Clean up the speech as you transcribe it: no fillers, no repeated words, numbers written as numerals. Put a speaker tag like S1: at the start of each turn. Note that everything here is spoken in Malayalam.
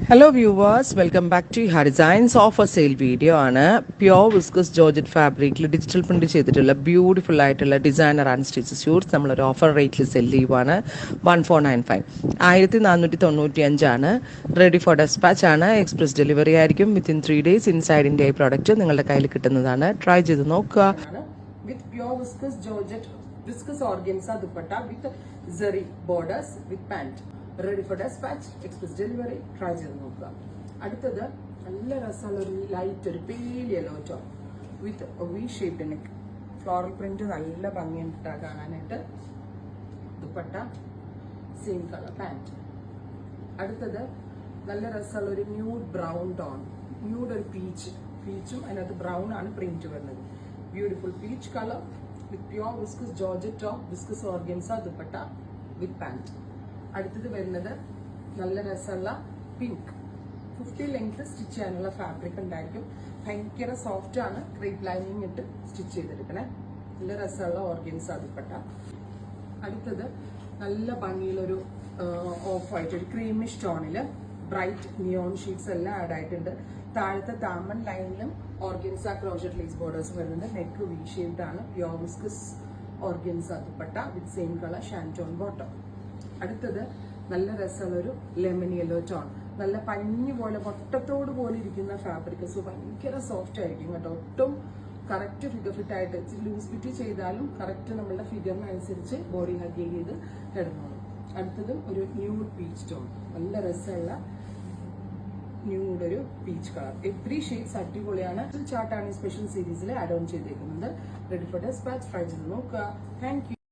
S1: Hello viewers, welcome back to Iha Designs offer sale video ആണ് പ്യോർ വിസ്കസ് ജോർജറ്റ് ഫാബ്രിക്കിൽ ഡിജിറ്റൽ പ്രിന്റ് ചെയ്തിട്ടുള്ള ബ്യൂട്ടിഫുൾ ആയിട്ടുള്ള ഡിസൈനർ ആൻഡ് സ്റ്റിച്ച് സ്യൂട്ട്സ് നമ്മളൊരു ഓഫർ റേറ്റിൽ സെല് ചെയ്യുവാണ് 1495 1495 റെഡി ഫോർ ഡെസ്പാച്ച് ആണ്. എക്സ്പ്രസ് ഡെലിവറി ആയിരിക്കും. വിത്തിൻ 3 days ഇൻസൈഡ് ഇന്ത്യ ഈ പ്രോഡക്റ്റ് നിങ്ങളുടെ കയ്യിൽ കിട്ടുന്നതാണ്. ട്രൈ ചെയ്ത് നോക്കുക. With pure viscose georgette viscose organza dupatta with zari borders with pant. Ready for despatch, express delivery. Try ചെയ്ത് നോക്കുക. അടുത്തത് നല്ല രസമുള്ള ഒരു ലൈറ്റ് ഒരു പേൽ yellow tone with V shaped neck. Floral print നല്ല ഭംഗിയുണ്ടാ കാണാനായിട്ട്. Dupatta same colour pant. അടുത്തത് നല്ല രസമുള്ള ഒരു ന്യൂഡ് ബ്രൗൺ ടോൺ, ന്യൂഡ് ഒരു പീച്ചും അതിനകത്ത് ബ്രൗൺ ആണ് പ്രിന്റ് വരുന്നത്. ബ്യൂട്ടിഫുൾ പീച്ച് കളർ വിത്ത് pure viscose georgette top viscous organza dupatta വിത്ത് പാന്റ്. അടുത്തത് വരുന്നത് നല്ല രസമുള്ള പിങ്ക് 50 ലെങ്ത് സ്റ്റിച്ച് ചെയ്യാനുള്ള ഫാബ്രിക് ഉണ്ടായിരിക്കും. ഭയങ്കര സോഫ്റ്റ് ആണ്. ക്രേപ്പ് ലൈനിങ് ഇട്ട് സ്റ്റിച്ച് ചെയ്തെടുക്കണേ. നല്ല രസമുള്ള ഓർഗൻസ ദുപ്പട്ട. അടുത്തത് നല്ല ഭംഗിയുള്ളൊരു ഓഫ് വൈറ്റ് ഒരു ക്രീമിഷ് ടോണില് ബ്രൈറ്റ് നിയോൺ ഷീറ്റ്സ് എല്ലാം ആഡ് ആയിട്ടുണ്ട്. താഴത്തെ താമൻ ലൈനിലും ഓർഗൻസ ക്രോഷറ്റ് ലേസ് ബോർഡേഴ്സ് വരുന്നുണ്ട്. നെക്ക് വി ഷേപ്ഡ് ആണ്. Pure viscous organza dupatta with same colour ഷാൻറ്റോൺ bottom. അടുത്തത് നല്ല രസമുള്ളൊരു ലെമൺ യെല്ലോ ടോൺ, നല്ല പഞ്ഞു പോലെ വട്ടത്തോട് പോലെ ഇരിക്കുന്ന ഫാബ്രിക്. സോ ഭയങ്കര സോഫ്റ്റ് ആയിരിക്കും കേട്ടോ. ഒട്ടും കറക്റ്റ് ഫിഗർ ഫിറ്റ് ആയിട്ട് ലൂസ് ഫിറ്റ് ചെയ്താലും കറക്റ്റ് നമ്മളുടെ ഫിഗറിനനുസരിച്ച് ബോഡി ഹഗ് ചെയ്ത് കിടന്നോളും. അടുത്തതും ഒരു ന്യൂഡ് പീച്ച് ടോൺ, നല്ല രസമുള്ള ന്യൂഡ് ഒരു പീച്ച് കളർ. എവറി ഷെയ്ഡ്സ് അടിപൊളിയാണ്. ചാർട്ടാണ് ഈ സ്പെഷ്യൽ സീരീസിൽ ആഡ് ഓൺ ചെയ്തേക്കുന്നത്. Ready for despatch. ട്രൈ ചെയ്ത് നോക്കുക. Thank U.